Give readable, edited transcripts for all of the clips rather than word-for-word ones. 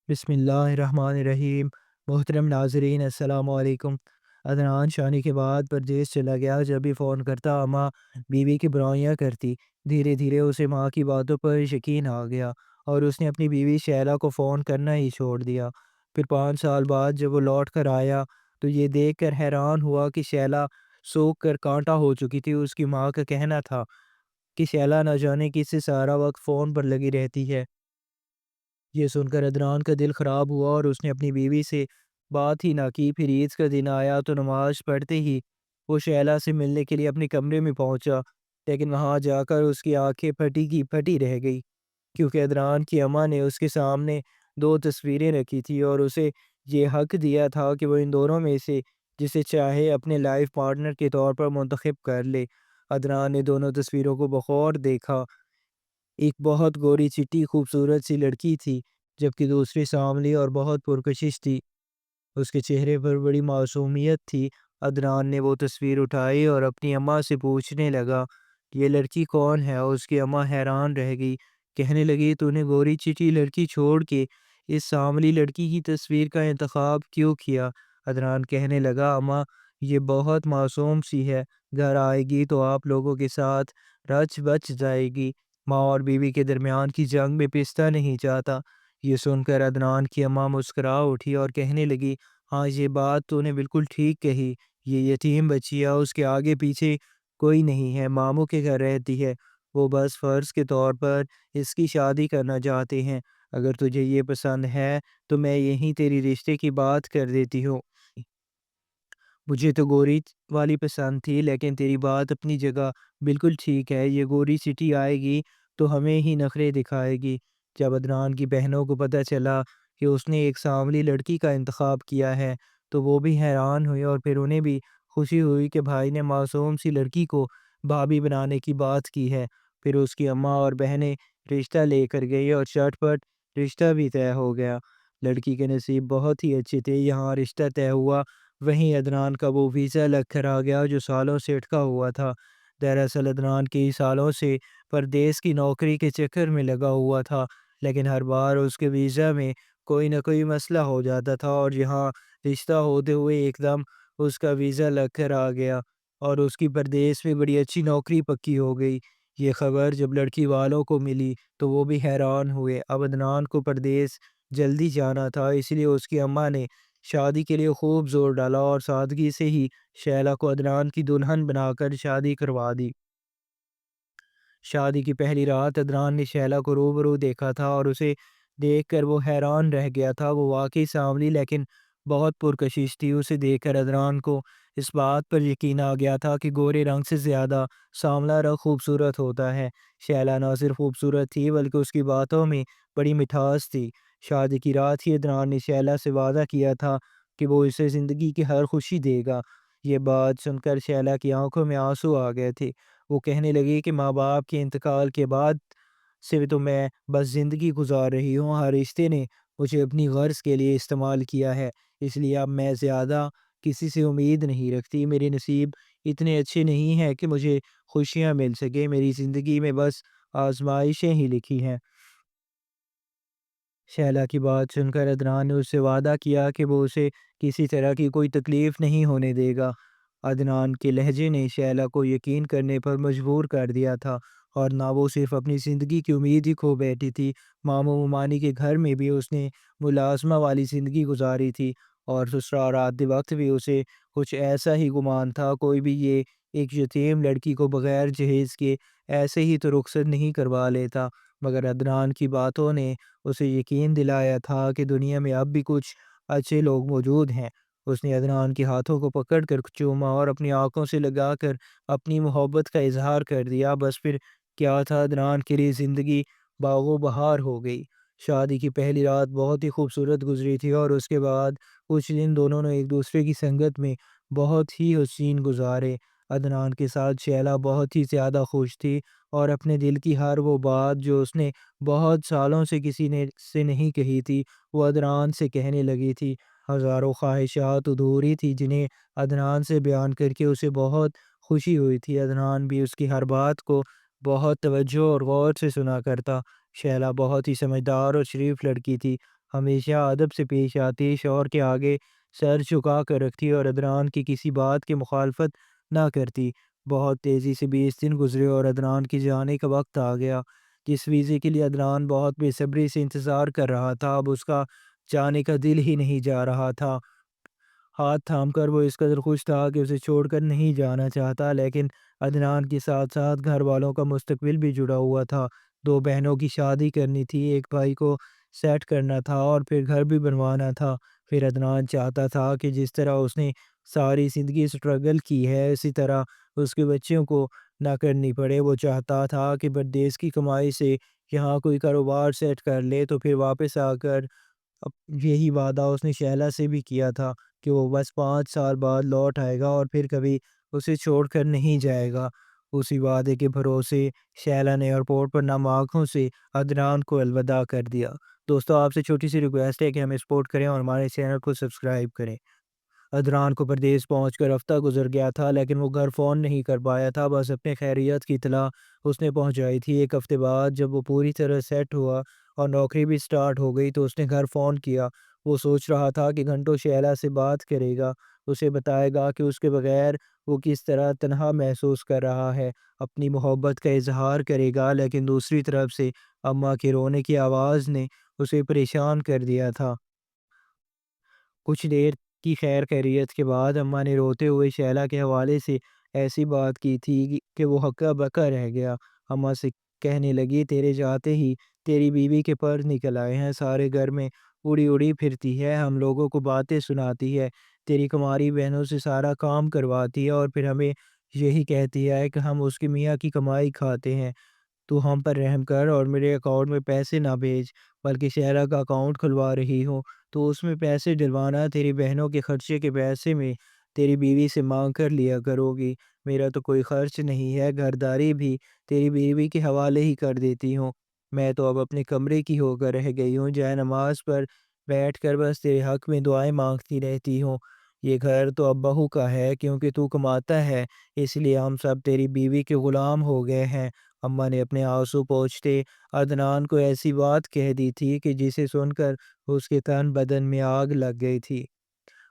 بسم اللہ الرحمن الرحیم۔ محترم ناظرین السلام علیکم۔ عدنان شانی کے بعد پردیس چلا گیا۔ جب بھی فون کرتا اماں بیوی کی برائیاں کرتی۔ دھیرے دھیرے اسے ماں کی باتوں پر یقین آ گیا اور اس نے اپنی بیوی شیلا کو فون کرنا ہی چھوڑ دیا۔ پھر 5 سال بعد جب وہ لوٹ کر آیا تو یہ دیکھ کر حیران ہوا کہ شیلا سوکھ کر کانٹا ہو چکی تھی۔ اس کی ماں کا کہنا تھا کہ شیلا نہ جانے کس سے سارا وقت فون پر لگی رہتی ہے۔ یہ سن کر عدنان کا دل خراب ہوا اور اس نے اپنی بیوی سے بات ہی نہ کی۔ پھر عید کا دن آیا تو نماز پڑھتے ہی وہ شیلا سے ملنے کے لیے اپنے کمرے میں پہنچا، لیکن وہاں جا کر اس کی آنکھیں پھٹی کی پھٹی رہ گئی، کیونکہ عدنان کی اماں نے اس کے سامنے 2 تصویریں رکھی تھی اور اسے یہ حق دیا تھا کہ وہ ان دونوں میں سے جسے چاہے اپنے لائف پارٹنر کے طور پر منتخب کر لے۔ عدنان نے دونوں تصویروں کو بغور دیکھا۔ ایک بہت گوری چٹی خوبصورت سی لڑکی تھی، جبکہ دوسری سانولی اور بہت پرکشش تھی۔ اس کے چہرے پر بڑی معصومیت تھی۔ عدنان نے وہ تصویر اٹھائی اور اپنی اماں سے پوچھنے لگا، یہ لڑکی کون ہے؟ اس کی اماں حیران رہ گئی، کہنے لگی تو نے گوری چٹی لڑکی چھوڑ کے اس سانولی لڑکی کی تصویر کا انتخاب کیوں کیا؟ عدنان کہنے لگا، اماں یہ بہت معصوم سی ہے، گھر آئے گی تو آپ لوگوں کے ساتھ رچ بچ جائے گی، ماں اور بیوی کے درمیان کی جنگ میں پستہ نہیں چاہتا۔ یہ سن کر عدنان کی اماں مسکرا اٹھی اور کہنے لگی، ہاں یہ بات تو نے بالکل ٹھیک کہی، یہ یتیم بچی ہے، اس کے آگے پیچھے کوئی نہیں ہے، ماموں کے گھر رہتی ہے، وہ بس فرض کے طور پر اس کی شادی کرنا چاہتے ہیں، اگر تجھے یہ پسند ہے تو میں یہیں تیری رشتے کی بات کر دیتی ہوں۔ مجھے تو گوری والی پسند تھی، لیکن تیری بات اپنی جگہ بالکل ٹھیک ہے، یہ گوری سٹی آئے گی تو ہمیں ہی نخرے دکھائے گی۔ جب عدنان کی بہنوں کو پتہ چلا کہ اس نے ایک سانولی لڑکی کا انتخاب کیا ہے تو وہ بھی حیران ہوئے، اور پھر انہیں بھی خوشی ہوئی کہ بھائی نے معصوم سی لڑکی کو بھابھی بنانے کی بات کی ہے۔ پھر اس کی اماں اور بہنیں رشتہ لے کر گئی اور چٹ پٹ رشتہ بھی طے ہو گیا۔ لڑکی کے نصیب بہت ہی اچھے تھے، یہاں رشتہ طے ہوا، وہیں عدنان کا وہ ویزا لگ کر آ گیا جو سالوں سے اٹکا ہوا تھا۔ دراصل عدنان کئی سالوں سے پردیس کی نوکری کے چکر میں لگا ہوا تھا، لیکن ہر بار اس کے ویزا میں کوئی نہ کوئی مسئلہ ہو جاتا تھا اور یہاں رشتہ ہوتے ہوئے ایک دم اس کا ویزا لگ کر آ گیا اور اس کی پردیس میں بڑی اچھی نوکری پکی ہو گئی۔ یہ خبر جب لڑکی والوں کو ملی تو وہ بھی حیران ہوئے۔ اب عدنان کو پردیس جلدی جانا تھا، اس لیے اس کی اماں نے شادی کے لیے خوب زور ڈالا اور سادگی سے ہی شیلا کو عدنان کی دلہن بنا کر شادی کروا دی۔ شادی کی پہلی رات عدنان نے شیلا کو روبرو دیکھا تھا اور اسے دیکھ کر وہ حیران رہ گیا تھا۔ وہ واقعی سانولی لیکن بہت پرکشش تھی۔ اسے دیکھ کر عدنان کو اس بات پر یقین آ گیا تھا کہ گورے رنگ سے زیادہ سانولا رنگ خوبصورت ہوتا ہے۔ شیلا نہ صرف خوبصورت تھی بلکہ اس کی باتوں میں بڑی مٹھاس تھی۔ شادی کی رات ہی عدنان نے شیلا سے وعدہ کیا تھا کہ وہ اسے زندگی کی ہر خوشی دے گا۔ یہ بات سن کر شیلا کی آنکھوں میں آنسو آ گئے تھے۔ وہ کہنے لگی کہ ماں باپ کے انتقال کے بعد سے تو میں بس زندگی گزار رہی ہوں، ہر رشتے نے مجھے اپنی غرض کے لیے استعمال کیا ہے، اس لیے اب میں زیادہ کسی سے امید نہیں رکھتی، میرے نصیب اتنے اچھے نہیں ہیں کہ مجھے خوشیاں مل سکے، میری زندگی میں بس آزمائشیں ہی لکھی ہیں۔ شیلا کی بات سن کر عدنان نے اس سے وعدہ کیا کہ وہ اسے کسی طرح کی کوئی تکلیف نہیں ہونے دے گا۔ عدنان کے لہجے نے شیلا کو یقین کرنے پر مجبور کر دیا تھا، اور نہ وہ صرف اپنی زندگی کی امید ہی کھو بیٹھی تھی، ماموں ممانی کے گھر میں بھی اس نے ملازمہ والی زندگی گزاری تھی، اور سسرال آتے وقت بھی اسے کچھ ایسا ہی گمان تھا، کوئی بھی یہ ایک یتیم لڑکی کو بغیر جہیز کے ایسے ہی تو رخصت نہیں کروا لیتا۔ مگر عدنان کی باتوں نے اسے یقین دلایا تھا کہ دنیا میں اب بھی کچھ اچھے لوگ موجود ہیں۔ اس نے عدنان کے ہاتھوں کو پکڑ کر چوما اور اپنی آنکھوں سے لگا کر اپنی محبت کا اظہار کر دیا۔ بس پھر کیا تھا، عدنان کے لیے زندگی باغ و بہار ہو گئی۔ شادی کی پہلی رات بہت ہی خوبصورت گزری تھی اور اس کے بعد کچھ دن دونوں نے ایک دوسرے کی سنگت میں بہت ہی حسین گزارے۔ عدنان کے ساتھ شیلا بہت ہی زیادہ خوش تھی اور اپنے دل کی ہر وہ بات جو اس نے بہت سالوں سے کسی نے سے نہیں کہی تھی، وہ عدنان سے کہنے لگی تھی۔ ہزاروں خواہشات ادھوری تھی جنہیں عدنان سے بیان کر کے اسے بہت خوشی ہوئی تھی۔ عدنان بھی اس کی ہر بات کو بہت توجہ اور غور سے سنا کرتا۔ شیلا بہت ہی سمجھدار اور شریف لڑکی تھی، ہمیشہ ادب سے پیش آتی، شوہر کے آگے سر جھکا کر رکھتی اور عدنان کی کسی بات کی مخالفت نہ کرتی۔ بہت تیزی سے 20 دن گزرے اور عدنان کی جانے کا وقت آ گیا۔ جس ویزے کے لیے عدنان بہت بے صبری سے انتظار کر رہا تھا، اب اس کا جانے کا دل ہی نہیں جا رہا تھا۔ ہاتھ تھام کر وہ اس قدر خوش تھا کہ اسے چھوڑ کر نہیں جانا چاہتا، لیکن عدنان کے ساتھ ساتھ گھر والوں کا مستقبل بھی جڑا ہوا تھا۔ 2 بہنوں کی شادی کرنی تھی، ایک بھائی کو سیٹ کرنا تھا اور پھر گھر بھی بنوانا تھا۔ پھر عدنان چاہتا تھا کہ جس طرح اس نے ساری زندگی سٹرگل کی ہے، اسی طرح اس کے بچوں کو نہ کرنی پڑے۔ وہ چاہتا تھا کہ پردیس کی کمائی سے یہاں کوئی کاروبار سیٹ کر لے تو پھر واپس آ کر یہی وعدہ اس نے شیلا سے بھی کیا تھا کہ وہ بس 5 سال بعد لوٹ آئے گا اور پھر کبھی اسے چھوڑ کر نہیں جائے گا۔ اسی وعدے کے بھروسے شیلا نے ایئرپورٹ پر نم آنکھوں سے عدنان کو الوداع کر دیا۔ دوستو، آپ سے چھوٹی سی ریکویسٹ ہے کہ ہمیں سپورٹ کریں اور ہمارے چینل کو سبسکرائب کریں۔ عدنان کو پردیس پہنچ کر ہفتہ گزر گیا تھا، لیکن وہ گھر فون نہیں کر پایا تھا، بس اپنے خیریت کی اطلاع اس نے پہنچائی تھی۔ 1 ہفتے بعد جب وہ پوری طرح سیٹ ہوا اور نوکری بھی سٹارٹ ہو گئی تو اس نے گھر فون کیا۔ وہ سوچ رہا تھا کہ گھنٹوں شیلا سے بات کرے گا، اسے بتائے گا کہ اس کے بغیر وہ کس طرح تنہا محسوس کر رہا ہے، اپنی محبت کا اظہار کرے گا، لیکن دوسری طرف سے اماں کے رونے کی آواز نے اسے پریشان کر دیا تھا۔ کچھ دیر کی خیر خیریت کے بعد اماں نے روتے ہوئے شیلا کے حوالے سے ایسی بات کی تھی کہ وہ ہکا بکا رہ گیا۔ اماں سے کہنے لگی، تیرے جاتے ہی تیری بیوی کے پر نکل آئے ہیں، سارے گھر میں اڑی اڑی پھرتی ہے، ہم لوگوں کو باتیں سناتی ہے، تیری کماری بہنوں سے سارا کام کرواتی ہے اور پھر ہمیں یہی کہتی ہے کہ ہم اس کی میاں کی کمائی کھاتے ہیں۔ تو ہم پر رحم کر اور میرے اکاؤنٹ میں پیسے نہ بھیج، بلکہ شہرہ کا اکاؤنٹ کھلوا رہی ہو تو اس میں پیسے ڈلوانا، تیری بہنوں کے خرچے کے پیسے میں تیری بیوی سے مانگ کر لیا کرو گی۔ میرا تو کوئی خرچ نہیں ہے، گھرداری بھی تیری بیوی کے حوالے ہی کر دیتی ہوں۔ میں تو اب اپنے کمرے کی ہو کر رہ گئی ہوں، جائے نماز پر بیٹھ کر بس تیرے حق میں دعائیں مانگتی رہتی ہوں۔ یہ گھر تو اب بہو کا ہے، کیونکہ تو کماتا ہے، اس لیے ہم سب تیری بیوی کے غلام ہو گئے ہیں۔ اماں نے اپنے آنسو پوچھتے عدنان کو ایسی بات کہہ دی تھی کہ جسے سن کر اس کے تن بدن میں آگ لگ گئی تھی۔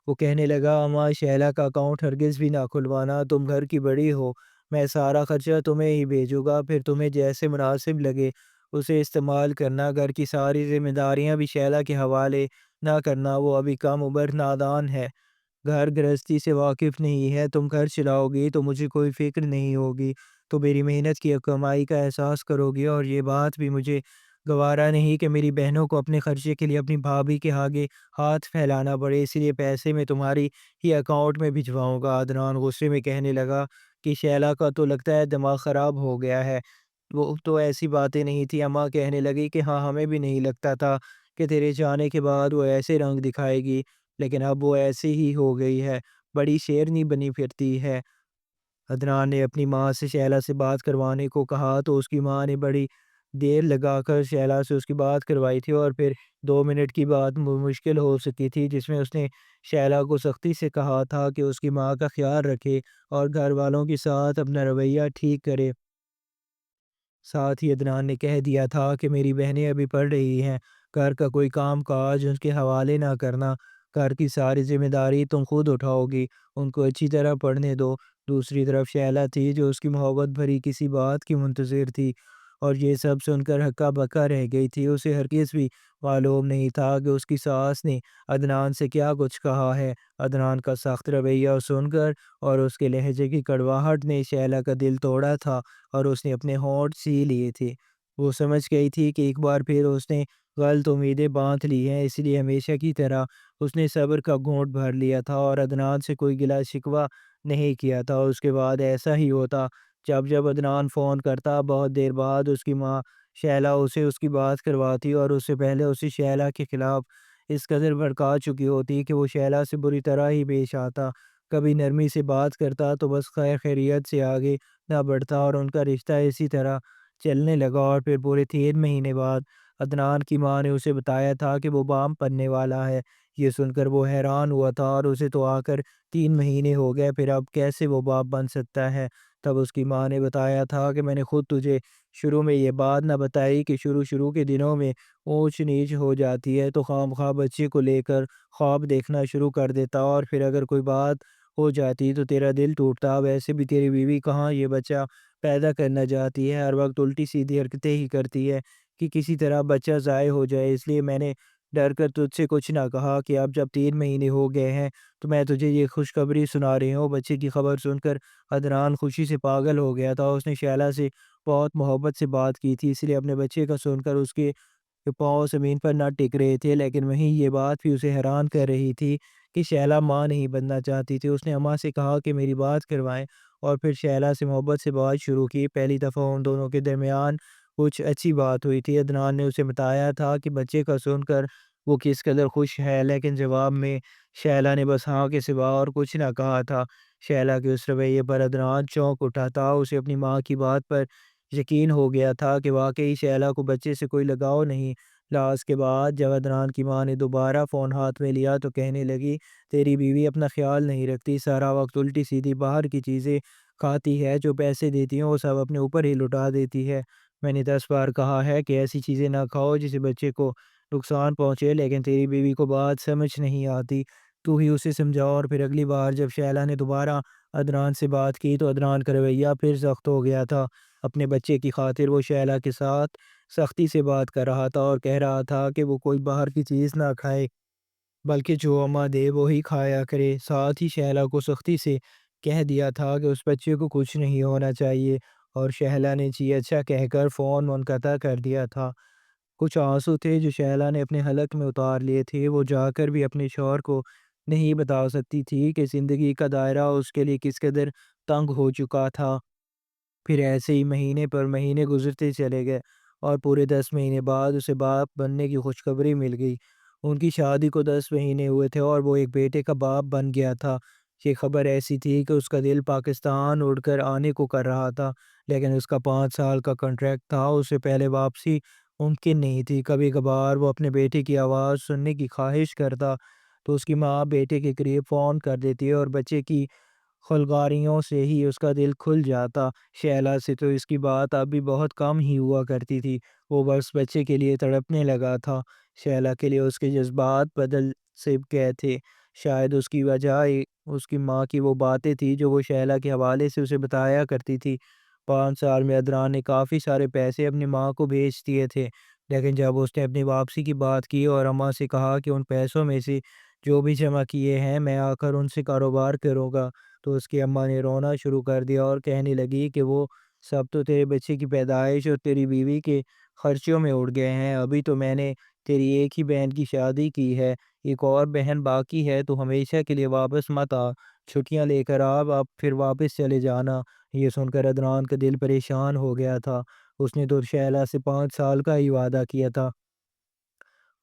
وہ کہنے لگا، اماں، شیلا کا اکاؤنٹ ہرگز بھی نہ کھلوانا، تم گھر کی بڑی ہو، میں سارا خرچہ تمہیں ہی بھیجوں گا، پھر تمہیں جیسے مناسب لگے اسے استعمال کرنا، گھر کی ساری ذمہ داریاں بھی شیلا کے حوالے نہ کرنا، وہ ابھی کم عمر نادان ہے، گھر گرہستی سے واقف نہیں ہے، تم گھر چلاؤ گی تو مجھے کوئی فکر نہیں ہوگی، تو میری محنت کی کمائی کا احساس کرو گی، اور یہ بات بھی مجھے گوارا نہیں کہ میری بہنوں کو اپنے خرچے کے لیے اپنی بھابھی کے آگے ہاتھ پھیلانا پڑے، اس لیے پیسے میں تمہاری ہی اکاؤنٹ میں بھجواؤں گا۔ عدنان غصے میں کہنے لگا کہ شیلا کا تو لگتا ہے دماغ خراب ہو گیا ہے، وہ تو ایسی باتیں نہیں تھی۔ اماں کہنے لگی کہ ہاں، ہمیں بھی نہیں لگتا تھا کہ تیرے جانے کے بعد وہ ایسے رنگ دکھائے گی، لیکن اب وہ ایسی ہی ہو گئی ہے، بڑی شیرنی بنی پھرتی ہے۔ عدنان نے اپنی ماں سے شیلا سے بات کروانے کو کہا تو اس کی ماں نے بڑی دیر لگا کر شیلا سے اس کی بات کروائی تھی، اور پھر 2 منٹ کی بات مشکل ہو سکی تھی جس میں اس نے شیلا کو سختی سے کہا تھا کہ اس کی ماں کا خیال رکھے اور گھر والوں کے ساتھ اپنا رویہ ٹھیک کرے۔ ساتھ ہی عدنان نے کہہ دیا تھا کہ میری بہنیں ابھی پڑھ رہی ہیں، گھر کا کوئی کام کاج ان کے حوالے نہ کرنا، گھر کی ساری ذمہ داری تم خود اٹھاؤ گی، ان کو اچھی طرح پڑھنے دو۔ دوسری طرف شیلا تھی جو اس کی محبت بھری کسی بات کی منتظر تھی، اور یہ سب سن کر ہکا بکا رہ گئی تھی۔ اسے ہرگز بھی معلوم نہیں تھا کہ اس کی ساس نے عدنان سے کیا کچھ کہا ہے۔ عدنان کا سخت رویہ سن کر اور اس کے لہجے کی کڑواہٹ نے شیلا کا دل توڑا تھا، اور اس نے اپنے ہونٹ سی لیے تھے۔ وہ سمجھ گئی تھی کہ ایک بار پھر اس نے غلط امیدیں باندھ لی ہیں، اس لیے ہمیشہ کی طرح اس نے صبر کا گھونٹ بھر لیا تھا اور عدنان سے کوئی گلہ شکوہ نہیں کیا تھا۔ اس کے بعد ایسا ہی ہوتا، جب جب عدنان فون کرتا، بہت دیر بعد اس کی ماں شیلا اسے اس کی بات کرواتی، اور اس سے پہلے اسے شیلا کے خلاف اس قدر بھڑکا چکی ہوتی کہ وہ شیلا سے بری طرح ہی پیش آتا، کبھی نرمی سے بات کرتا تو بس خیر خیریت سے آگے نہ بڑھتا، اور ان کا رشتہ اسی طرح چلنے لگا۔ اور پھر پورے 3 مہینے بعد عدنان کی ماں نے اسے بتایا تھا کہ وہ بام پڑنے والا ہے۔ یہ سن کر وہ حیران ہوا تھا، اور اسے تو آ کر 3 مہینے ہو گئے، پھر اب کیسے وہ باپ بن سکتا ہے؟ تب اس کی ماں نے بتایا تھا کہ میں نے خود تجھے شروع میں یہ بات نہ بتائی کہ شروع کے دنوں میں اونچ نیچ ہو جاتی ہے تو خواہ بچے کو لے کر خواب دیکھنا شروع کر دیتا، اور پھر اگر کوئی بات ہو جاتی تو تیرا دل ٹوٹتا۔ ویسے بھی تیری بیوی کہاں یہ بچہ پیدا کرنا چاہتی ہے، ہر وقت الٹی سیدھی حرکتیں ہی کرتی ہے کہ کسی طرح بچہ ضائع ہو جائے، اس لیے میں نے ڈر کر تجھ سے کچھ نہ کہا کہ اب جب 3 مہینے ہو گئے ہیں تو میں تجھے یہ خوشخبری سنا رہی ہوں۔ بچے کی خبر سن کر عدنان خوشی سے پاگل ہو گیا تھا۔ اس نے شیلا سے بہت محبت سے بات کی تھی، اس لیے اپنے بچے کا سن کر اس کے پاؤں زمین پر نہ ٹک رہے تھے، لیکن وہیں یہ بات بھی اسے حیران کر رہی تھی کہ شیلا ماں نہیں بننا چاہتی تھی۔ اس نے اماں سے کہا کہ میری بات کروائیں، اور پھر شیلا سے محبت سے بات شروع کی۔ پہلی دفعہ ان دونوں کے درمیان کچھ اچھی بات ہوئی تھی۔ عدنان نے اسے بتایا تھا کہ بچے کا سن کر وہ کس قدر خوش ہے، لیکن جواب میں شیلا نے بس ہاں کے سوا اور کچھ نہ کہا تھا۔ شیلا کے اس رویے پر عدنان چونک اٹھا تھا، اسے اپنی ماں کی بات پر یقین ہو گیا تھا کہ واقعی شیلا کو بچے سے کوئی لگاؤ نہیں۔ لاس کے بعد جب عدنان کی ماں نے دوبارہ فون ہاتھ میں لیا تو کہنے لگی، تیری بیوی اپنا خیال نہیں رکھتی، سارا وقت الٹی سیدھی باہر کی چیزیں کھاتی ہے، جو پیسے دیتی ہیں وہ سب اپنے اوپر ہی لٹا دیتی ہے۔ میں نے 10 بار کہا ہے کہ ایسی چیزیں نہ کھاؤ جسے بچے کو نقصان پہنچے، لیکن تیری بیوی کو بات سمجھ نہیں آتی، تو ہی اسے سمجھاؤ۔ اور پھر اگلی بار جب شیلا نے دوبارہ عدنان سے بات کی تو عدنان کا رویہ پھر سخت ہو گیا تھا۔ اپنے بچے کی خاطر وہ شیلا کے ساتھ سختی سے بات کر رہا تھا اور کہہ رہا تھا کہ وہ کوئی باہر کی چیز نہ کھائے، بلکہ جو اماں دے وہی کھایا کرے۔ ساتھ ہی شہلا کو سختی سے کہہ دیا تھا کہ اس بچے کو کچھ نہیں ہونا چاہیے، اور شہلا نے جی اچھا کہہ کر فون منقطع کر دیا تھا۔ کچھ آنسو تھے جو شہلا نے اپنے حلق میں اتار لیے تھے، وہ جا کر بھی اپنے شوہر کو نہیں بتا سکتی تھی کہ زندگی کا دائرہ اس کے لیے کس قدر تنگ ہو چکا تھا۔ پھر ایسے ہی مہینے پر مہینے گزرتے چلے گئے، اور پورے 10 مہینے بعد اسے باپ بننے کی خوشخبری مل گئی۔ ان کی شادی کو 10 مہینے ہوئے تھے اور وہ ایک بیٹے کا باپ بن گیا تھا۔ یہ خبر ایسی تھی کہ اس کا دل پاکستان اڑ کر آنے کو کر رہا تھا، لیکن اس کا 5 سال کا کنٹریکٹ تھا، اس سے پہلے واپسی ممکن نہیں تھی۔ کبھی کبھار وہ اپنے بیٹے کی آواز سننے کی خواہش کرتا تو اس کی ماں بیٹے کے قریب فون کر دیتی، اور بچے کی خلغاریوں سے ہی اس کا دل کھل جاتا۔ شیلا سے تو اس کی بات اب بھی بہت کم ہی ہوا کرتی تھی، وہ بس بچے کے لیے تڑپنے لگا تھا۔ شیلا کے لیے اس کے جذبات بدل سے گئے تھے، شاید اس کی وجہ اس کی ماں کی وہ باتیں تھی جو وہ شیلا کے حوالے سے اسے بتایا کرتی تھی۔ 5 سال میں عدنان نے کافی سارے پیسے اپنی ماں کو بھیج دیے تھے، لیکن جب اس نے اپنی واپسی کی بات کی اور اماں سے کہا کہ ان پیسوں میں سے جو بھی جمع کیے ہیں میں آ کر ان سے کاروبار کروں گا، تو اس کی اماں نے رونا شروع کر دیا اور کہنے لگی کہ وہ سب تو تیرے بچے کی پیدائش اور تیری بیوی کے خرچوں میں اڑ گئے ہیں، ابھی تو میں نے تیری ایک ہی بہن کی شادی کی ہے، ایک اور بہن باقی ہے، تو ہمیشہ کے لیے واپس مت آ، چھٹیاں لے کر اب پھر واپس چلے جانا۔ یہ سن کر عدنان کا دل پریشان ہو گیا تھا، اس نے تو شیلا سے 5 سال کا ہی وعدہ کیا تھا،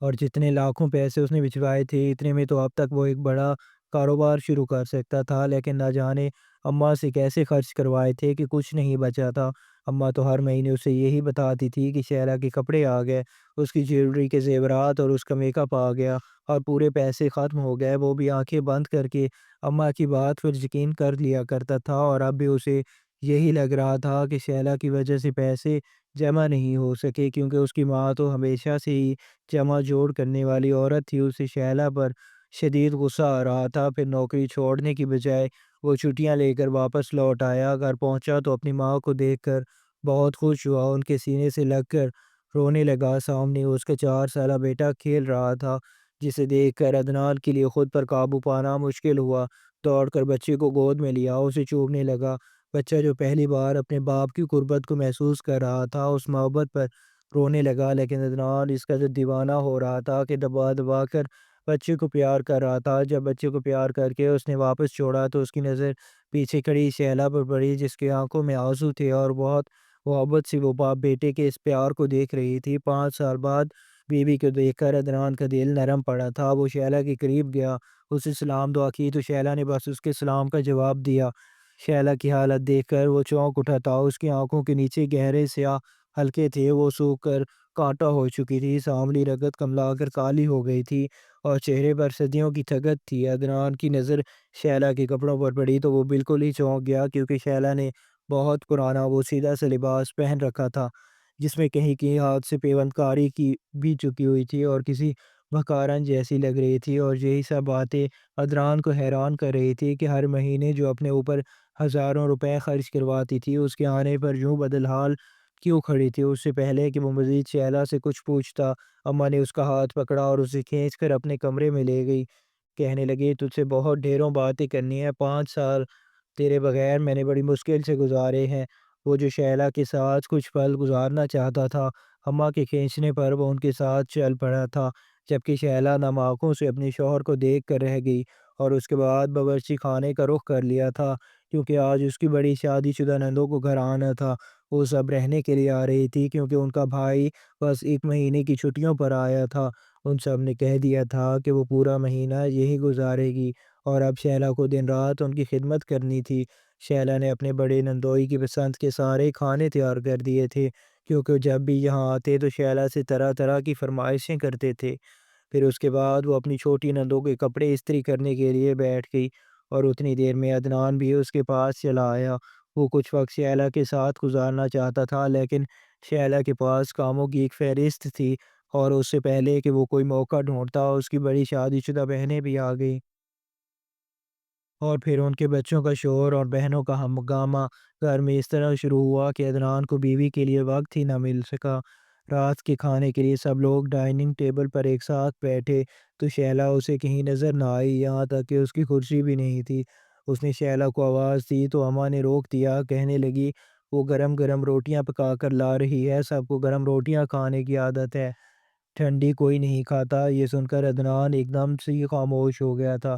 اور جتنے لاکھوں پیسے اس نے بچھوائے تھے اتنے میں تو اب تک وہ ایک بڑا کاروبار شروع کر سکتا تھا، لیکن نہ جانے اماں سے کیسے خرچ کروائے تھے کہ کچھ نہیں بچا تھا۔ اماں تو ہر مہینے اسے یہی بتاتی تھی کہ شیلا کے کپڑے آ گئے، اس کی جیولری کے زیورات اور اس کا میک اپ آ گیا، اور پورے پیسے ختم ہو گئے۔ وہ بھی آنکھیں بند کر کے اماں کی بات پر یقین کر لیا کرتا تھا، اور اب بھی اسے یہی لگ رہا تھا کہ شیلا کی وجہ سے پیسے جمع نہیں ہو سکے، کیونکہ اس کی ماں تو ہمیشہ سے ہی جمع جوڑ کرنے والی عورت تھی۔ اسے شیلا پر شدید غصہ آ رہا تھا، پھر نوکری چھوڑنے کی بجائے وہ چھٹیاں لے کر واپس لوٹ آیا۔ گھر پہنچا تو اپنی ماں کو دیکھ کر بہت خوش ہوا، ان کے سینے سے لگ کر رونے لگا۔ سامنے اس کا 4 سالہ بیٹا کھیل رہا تھا، جسے دیکھ کر عدنان کے لیے خود پر قابو پانا مشکل ہوا۔ دوڑ کر بچے کو گود میں لیا، اسے چومنے لگا۔ بچہ جو پہلی بار اپنے باپ کی قربت کو محسوس کر رہا تھا اس محبت پر رونے لگا، لیکن عدنان اس کا دیوانہ ہو رہا تھا کہ دبا دبا کر بچے کو پیار کر رہا تھا۔ جب بچے کو پیار کر کے اس نے واپس چھوڑا تو اس کی نظر پیچھے کھڑی شیلا پر پڑی، جس کی آنکھوں میں آنسو تھے، اور بہت محبت سے وہ باپ بیٹے کے اس پیار کو دیکھ رہی تھی۔ 5 سال بعد بیوی کو دیکھ کر عدنان کا دل نرم پڑا تھا، وہ شیلا کے قریب گیا، اسے سلام دعا کی تو شیلا نے بس اس کے سلام کا جواب دیا۔ شیلا کی حالت دیکھ کر وہ چونک اٹھا تھا، اس کی آنکھوں کے نیچے گہرے سیاہ حلقے تھے، وہ سوکھ کر کانٹا ہو چکی تھی، سانولی رگت کملا کر کالی ہو گئی تھی، اور چہرے پر صدیوں کی تھکت تھی۔ عدنان کی نظر شیلا کے کپڑوں پر پڑی تو وہ بالکل ہی چونک گیا، کیونکہ شیلا نے بہت پرانا وہ سیدھا سا لباس پہن رکھا تھا، جس میں کہیں کہیں ہاتھ سے پیوند کاری کی بھی چکی ہوئی تھی اور کسی بھکارن جیسی لگ رہی تھی، اور یہی سب باتیں عدنان کو حیران کر رہی تھی کہ ہر مہینے جو اپنے اوپر ہزاروں روپے خرچ کرواتی تھی، اس کے آنے پر یوں بدحال کیوں کھڑی تھی؟ اس سے پہلے کہ وہ مزید شیلا سے کچھ پوچھتا، اماں نے اس کا ہاتھ پکڑا اور اسے کھینچ کر اپنے کمرے میں لے گئی۔ کہنے لگی، تجھ سے بہت ڈھیروں باتیں کرنی ہے، 5 سال تیرے بغیر میں نے بڑی مشکل سے گزارے ہیں۔ وہ جو شیلا کے ساتھ کچھ پل گزارنا چاہتا تھا، اماں کے کھینچنے پر وہ ان کے ساتھ چل پڑا تھا، جبکہ شیلا نم آنکھوں سے اپنے شوہر کو دیکھ کر رہ گئی، اور اس کے بعد باورچی خانے کا رخ کر لیا تھا، کیونکہ آج اس کی بڑی شادی شدہ نندوں کو گھر آنا تھا۔ وہ سب رہنے کے لیے آ رہی تھی، کیونکہ ان کا بھائی بس 1 مہینے کی چھٹیوں پر آیا تھا۔ ان سب نے کہہ دیا تھا کہ وہ پورا مہینہ یہی گزارے گی، اور اب شیلا کو دن رات ان کی خدمت کرنی تھی۔ شیلا نے اپنے بڑے نندوئی کی پسند کے سارے کھانے تیار کر دیے تھے، کیونکہ جب بھی یہاں آتے تو شیلا سے طرح طرح کی فرمائشیں کرتے تھے۔ پھر اس کے بعد وہ اپنی چھوٹی نندوں کے کپڑے استری کرنے کے لیے بیٹھ گئی، اور اتنی دیر میں عدنان بھی اس کے پاس چلا آیا۔ وہ کچھ وقت شیلا کے ساتھ گزارنا چاہتا تھا، لیکن شیلا کے پاس کاموں کی ایک فہرست تھی، اور اس سے پہلے کہ وہ کوئی موقع ڈھونڈتا، اس کی بڑی شادی شدہ بہنیں بھی آ گئیں۔ اور پھر ان کے بچوں کا شور اور بہنوں کا ہنگامہ گھر میں اس طرح شروع ہوا کہ عدنان کو بیوی کے لیے وقت ہی نہ مل سکا۔ رات کے کھانے کے لیے سب لوگ ڈائننگ ٹیبل پر ایک ساتھ بیٹھے تو شیلا اسے کہیں نظر نہ آئی، یہاں تک کہ اس کی کرسی بھی نہیں تھی۔ اس نے شیلا کو آواز دی تو اماں نے روک دیا، کہنے لگی، وہ گرم گرم روٹیاں پکا کر لا رہی ہے، سب کو گرم روٹیاں کھانے کی عادت ہے، ٹھنڈی کوئی نہیں کھاتا۔ یہ سن کر عدنان ایک دم سے ہی خاموش ہو گیا تھا۔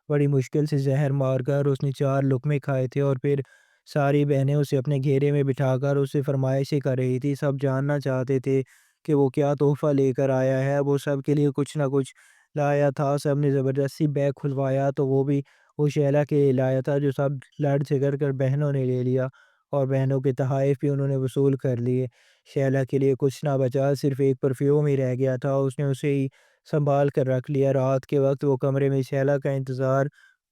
بڑی مشکل سے زہر مار کر اس نے 4 لقمے کھائے تھے، اور پھر ساری بہنیں اسے اپنے گھیرے میں بٹھا کر اس سے فرمائشیں کر رہی تھی۔ سب جاننا چاہتے تھے کہ وہ کیا تحفہ لے کر آیا ہے۔ وہ سب کے لیے کچھ نہ کچھ لایا تھا۔ سب نے زبردستی بیگ کھلوایا تو وہ بھی وہ شیلا کے لیے لایا تھا، جو سب لڑ جھگڑ کر بہنوں نے لے لیا، اور بہنوں کے تحائف بھی انہوں نے وصول کر لیے۔ شیلا کے لیے کچھ نہ بچا، صرف ایک پرفیوم ہی رہ گیا تھا، اس نے اسے ہی سنبھال کر رکھ لیا۔ رات کے وقت وہ کمرے میں شیلا کا انتظار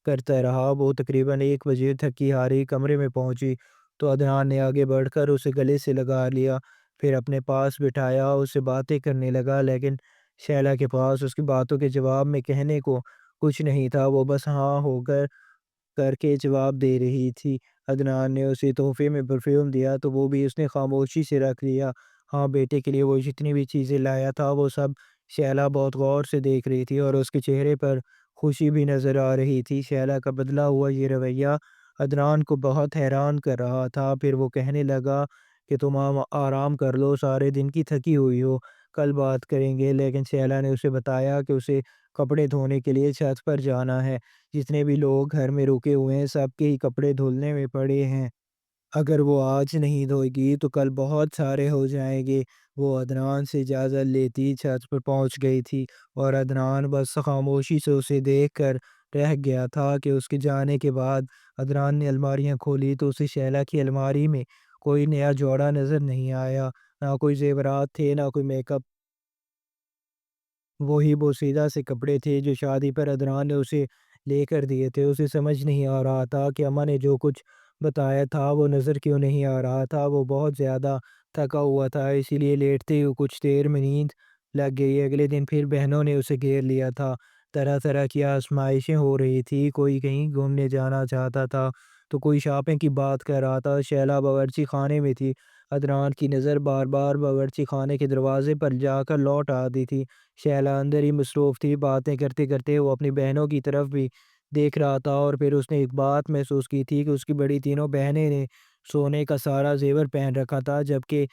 کرتا رہا۔ وہ تقریباً 1 بجے تھکی ہاری کمرے میں پہنچی تو عدنان نے آگے بڑھ کر اسے گلے سے لگا لیا، پھر اپنے پاس بٹھایا، اس سے باتیں کرنے لگا، لیکن شیلا کے پاس اس کی باتوں کے جواب میں کہنے کو کچھ نہیں تھا۔ وہ بس ہاں ہو کر کے جواب دے رہی تھی۔ عدنان نے اسے تحفے میں پرفیوم دیا تو وہ بھی اس نے خاموشی سے رکھ لیا۔ ہاں، بیٹے کے لیے وہ جتنی بھی چیزیں لایا تھا وہ سب شیلا بہت غور سے دیکھ رہی تھی، اور اس کے چہرے پر خوشی بھی نظر آ رہی تھی۔ شیلا کا بدلا ہوا یہ رویہ عدنان کو بہت حیران کر رہا تھا۔ پھر وہ کہنے لگا کہ تم آرام کر لو، سارے دن کی تھکی ہوئی ہو، کل بات کریں گے۔ لیکن شیلا نے اسے بتایا کہ اسے کپڑے دھونے کے لیے چھت پر جانا ہے، جتنے بھی لوگ گھر میں رکے ہوئے ہیں سب کے ہی کپڑے دھلنے میں پڑے ہیں، اگر وہ آج نہیں دھوئے گی تو کل بہت سارے ہو جائیں گے۔ وہ عدنان سے اجازت لیتی چھت پر پہنچ گئی تھی، اور عدنان بس خاموشی سے اسے دیکھ کر رہ گیا تھا کہ اس کے جانے کے بعد عدنان نے الماریاں کھولی تو اسے شیلا کی الماری میں کوئی نیا جوڑا نظر نہیں آیا، نہ کوئی زیورات تھے، نہ کوئی میک اپ، وہی بوسیدہ سے کپڑے تھے جو شادی پر عدنان نے اسے لے کر دیے تھے۔ اسے سمجھ نہیں آ رہا تھا کہ اماں نے جو کچھ بتایا تھا وہ نظر کیوں نہیں آ رہا تھا۔ وہ بہت زیادہ تھکا ہوا تھا، اسی لیے لیٹتے ہی کچھ دیر میں نیند لگ گئی۔ اگلے دن پھر بہنوں نے اسے گھیر لیا تھا، طرح طرح کی آزمائشیں ہو رہی تھی، کوئی کہیں گھومنے جانا چاہتا تھا تو کوئی شاپنگ کی بات کر رہا تھا۔ شیلا باورچی خانے میں تھی، عدنان کی نظر بار بار باورچی خانے کے دروازے پر جا کر لوٹ آتی تھی۔ شیلا اندر ہی مصروف تھی، باتیں کرتے کرتے وہ اپنی بہنوں کی طرف بھی دیکھ رہا تھا، اور پھر اس نے ایک بات محسوس کی تھی کہ اس کی بڑی تینوں بہنیں نے سونے کا سارا زیور پہن رکھا تھا، جبکہ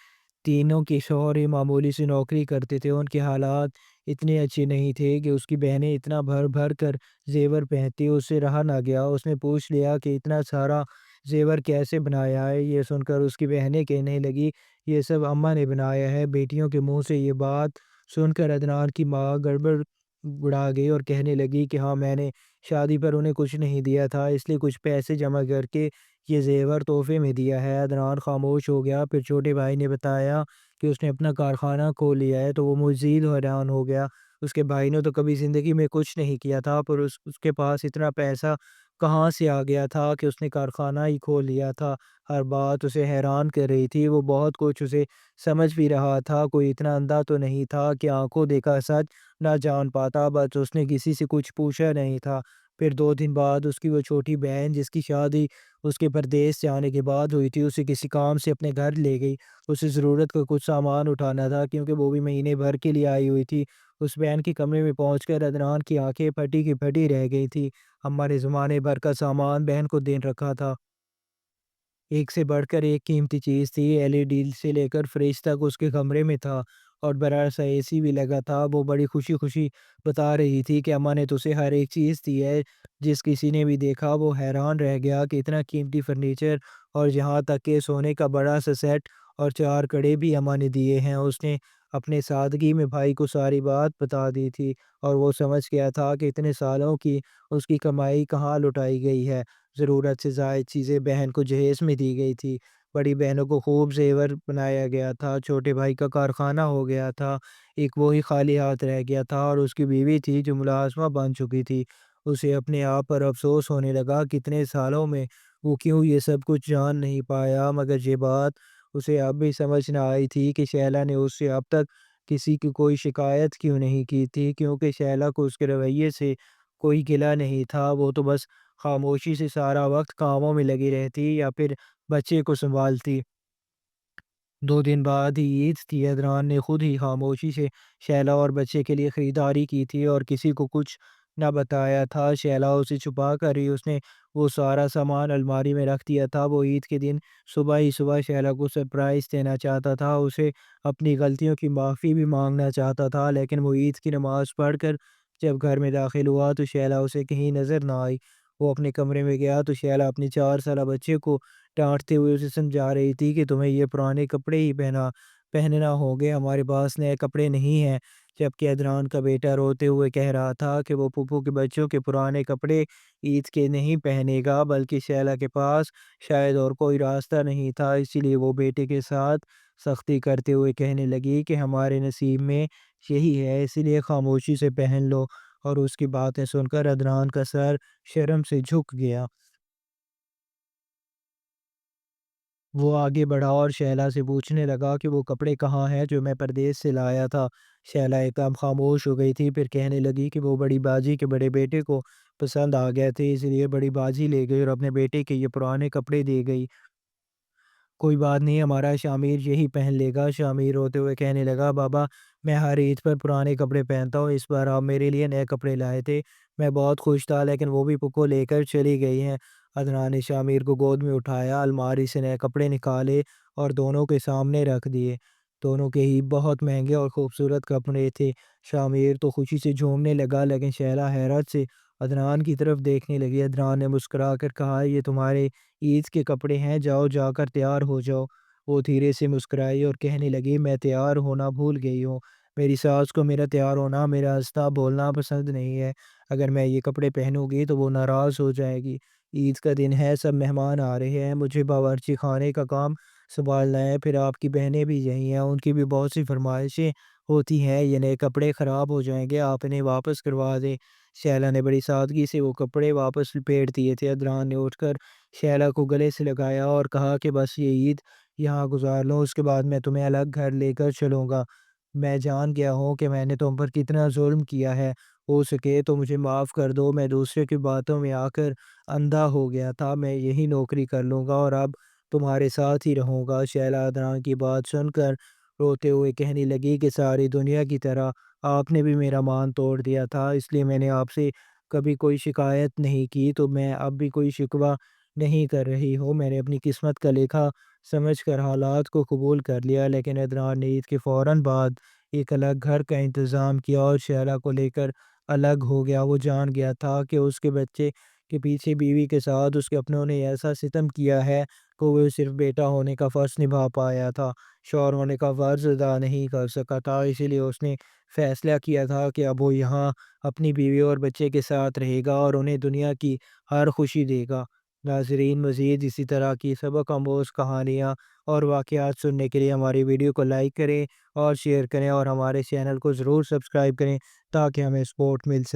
تینوں کے شوہر ہی معمولی سی نوکری کرتے تھے۔ ان کے حالات اتنے اچھے نہیں تھے کہ اس کی بہنیں اتنا بھر بھر کر زیور پہنتی، اس سے رہا نہ گیا۔ اس نے پوچھ لیا کہ اتنا سارا زیور کیسے بنایا ہے؟ یہ سن کر اس کی بہنیں کہنے لگی، یہ سب اماں نے بنایا ہے۔ بیٹیوں کے منہ سے یہ بات سن کر عدنان کی ماں گڑبڑ اڑا گئی اور کہنے لگی کہ ہاں، میں نے شادی پر انہیں کچھ نہیں دیا تھا، اس لیے کچھ پیسے جمع کر کے یہ زیور تحفے میں دیا ہے۔ عدنان خاموش ہو گیا۔ پھر چھوٹے بھائی نے بتایا کہ اس نے اپنا کارخانہ کھول لیا ہے تو وہ مزید حیران ہو گیا۔ اس کے بھائی نے تو کبھی زندگی میں کچھ نہیں کیا تھا، پر اس کے پاس اتنا پیسہ کہاں سے آ گیا تھا کہ اس نے کارخانہ ہی کھول لیا تھا۔ ہر بات اسے حیران کر رہی تھی، وہ بہت کچھ اسے سمجھ بھی رہا تھا، کوئی اتنا اندھا تو نہیں تھا کہ آنکھوں دیکھا سچ نہ جان پاتا، بس اس نے کسی سے کچھ پوچھا نہیں تھا۔ پھر 2 دن بعد اس کی وہ چھوٹی بہن جس کی شادی اس کے پردیس جانے کے بعد ہوئی تھی، اسے کسی کام سے اپنے گھر لے گئی۔ اسے ضرورت کا کچھ سامان اٹھانا تھا کیونکہ وہ بھی مہینے بھر کے لیے آئی ہوئی تھی۔ اس بہن کے کمرے میں پہنچ کر عدنان کی آنکھیں پھٹی کی پھٹی رہ گئی تھی۔ اماں نے زمانے بھر کا سامان بہن کو دے رکھا تھا، ایک سے بڑھ کر ایک قیمتی چیز تھی۔ ایل ای ڈی سے لے کر فریج تک اس کے کمرے میں تھا، اور بڑا سا اے سی بھی لگا تھا۔ وہ بڑی خوشی خوشی بتا رہی تھی کہ اماں نے تو اسے ہر ایک چیز دی ہے۔ جس کسی نے بھی دیکھا وہ حیران رہ گیا کہ اتنا قیمتی فرنیچر، اور یہاں تک کہ سونے کا بڑا سا سیٹ اور 4 کڑے بھی اماں نے دیے ہیں۔ اس نے اپنے سادگی میں بھائی کو ساری بات بتا دی تھی، اور وہ سمجھ گیا تھا کہ اتنے سالوں کی اس کی کمائی کہاں لٹائی گئی ہے۔ ضرورت سے زائد چیزیں بہن کو جہیز میں دی گئی تھی، بڑی بہنوں کو خوب زیور بنایا گیا تھا، چھوٹے بھائی کا کارخانہ ہو گیا تھا، ایک وہی خالی ہاتھ رہ گیا تھا، اور اس کی بیوی تھی جو ملازمہ بن چکی تھی۔ اسے اپنے آپ پر افسوس ہونے لگا، کتنے سالوں میں وہ کیوں یہ سب کچھ جان نہیں پایا، مگر یہ بات اسے اب بھی سمجھ نہ آئی تھی کہ شیلا نے اس سے اب تک کسی کی کوئی شکایت کیوں نہیں کی تھی، کیونکہ شیلا کو اس کے رویے سے کوئی گلہ نہیں تھا۔ وہ تو بس خاموشی سے سارا وقت کاموں میں لگی رہتی یا پھر بچے کو سنبھالتی۔ 2 دن بعد ہی عید تھی۔ عدنان نے خود ہی خاموشی سے شیلا اور بچے کے لیے خریداری کی تھی اور کسی کو کچھ نہ بتایا تھا۔ شیلا اسے چھپا کر ہی اس نے وہ سارا سامان الماری میں رکھ دیا تھا۔ وہ عید کے دن صبح ہی صبح شیلا کو سرپرائز دینا چاہتا تھا، اسے اپنی غلطیوں کی معافی بھی مانگنا چاہتا تھا، لیکن وہ عید کی نماز پڑھ کر جب گھر میں داخل ہوا تو شیلا اسے کہیں نظر نہ آئی۔ وہ اپنے کمرے میں گیا تو شیلا اپنی 4 سالہ بچے کو ڈانٹتے ہوئے اسے سمجھا رہی تھی کہ تمہیں یہ پرانے کپڑے ہی پہننا ہوں گے، ہمارے پاس نئے کپڑے نہیں ہیں۔ جبکہ عدنان کا بیٹا روتے ہوئے کہہ رہا تھا کہ وہ پھپھو کے بچوں کے پرانے کپڑے عید کے نہیں پہنے گا، بلکہ شیلا کے پاس شاید اور کوئی راستہ نہیں تھا، اسی لیے وہ بیٹے کے ساتھ سختی کرتے ہوئے کہنے لگی کہ ہمارے نصیب میں یہی ہے، اسی لیے خاموشی سے پہن لو۔ اور اس کی باتیں سن کر عدنان کا سر شرم سے جھک گیا۔ وہ آگے بڑھا اور شیلا سے پوچھنے لگا کہ وہ کپڑے کہاں ہیں جو میں پردیس سے لایا تھا۔ شیلا ایک دم خاموش ہو گئی تھی، پھر کہنے لگی کہ وہ بڑی باجی کے بڑے بیٹے کو پسند آ گئے تھے، اس لیے بڑی باجی لے گئی اور اپنے بیٹے کے یہ پرانے کپڑے دے گئی۔ کوئی بات نہیں، ہمارا شامیر یہی پہن لے گا۔ شامیر روتے ہوئے کہنے لگا، بابا میں ہر عید پر پرانے کپڑے پہنتا ہوں، اس بار آپ میرے لیے نئے کپڑے لائے تھے، میں بہت خوش تھا، لیکن وہ بھی پھپھو لے کر چلی گئی ہیں۔ عدنان نے شامیر کو گود میں اٹھایا، الماری سے نئے کپڑے نکالے اور دونوں کے سامنے رکھ دیے۔ دونوں کے ہی بہت مہنگے اور خوبصورت کپڑے تھے۔ شامیر تو خوشی سے جھومنے لگا، لیکن شیلا حیرت سے عدنان کی طرف دیکھنے لگی۔ عدنان نے مسکرا کر کہا، یہ تمہارے عید کے کپڑے ہیں، جاؤ جا کر تیار ہو جاؤ۔ وہ دھیرے سے مسکرائی اور کہنے لگی، میں تیار ہونا بھول گئی ہوں، میری ساس کو میرا تیار ہونا، میرا ہنسنا بولنا پسند نہیں ہے، اگر میں یہ کپڑے پہنوں گی تو وہ ناراض ہو جائے گی۔ عید کا دن ہے، سب مہمان آ رہے ہیں، مجھے باورچی خانے کا کام سنبھالنا ہے، پھر آپ کی بہنیں بھی یہی ہیں، ان کی بھی بہت سی فرمائشیں ہوتی ہیں، یہ نئے کپڑے خراب ہو جائیں گے، آپ انہیں واپس کروا دیں۔ شیلا نے بڑی سادگی سے وہ کپڑے واپس لپیٹ دیے تھے۔ عدنان نے اٹھ کر شیلا کو گلے سے لگایا اور کہا کہ بس یہ عید یہاں گزار لو، اس کے بعد میں تمہیں الگ گھر لے کر چلوں گا۔ میں جان گیا ہوں کہ میں نے تم پر کتنا ظلم کیا ہے، ہو سکے تو مجھے معاف کر دو، میں دوسرے کی باتوں میں آ کر اندھا ہو گیا تھا، میں یہی نوکری کر لوں گا اور اب تمہارے ساتھ ہی رہوں گا۔ شیلا عدنان کی بات سن کر روتے ہوئے کہنے لگی کہ ساری دنیا کی طرح آپ نے بھی میرا مان توڑ دیا تھا، اس لیے میں نے آپ سے کبھی کوئی شکایت نہیں کی، تو میں اب بھی کوئی شکوہ نہیں کر رہی ہوں، میں نے اپنی قسمت کا لکھا سمجھ کر حالات کو قبول کر لیا۔ لیکن عدنان نے عید کے فوراً بعد ایک الگ گھر کا انتظام کیا اور شیلا کو لے کر الگ ہو گیا۔ وہ جان گیا تھا کہ اس کے بچے کے پیچھے بیوی کے ساتھ اس کے اپنوں نے ایسا ستم کیا ہے کہ وہ صرف بیٹا ہونے کا فرض نبھا پایا تھا، شوہر ہونے کا فرض ادا نہیں کر سکا تھا، اسی لیے اس نے فیصلہ کیا تھا کہ اب وہ یہاں اپنی بیوی اور بچے کے ساتھ رہے گا اور انہیں دنیا کی ہر خوشی دے گا۔ ناظرین، مزید اسی طرح کی سبق آموز کہانیاں اور واقعات سننے کے لیے ہماری ویڈیو کو لائک کریں اور شیئر کریں، اور ہمارے چینل کو ضرور سبسکرائب کریں تاکہ ہمیں سپورٹ مل سکے۔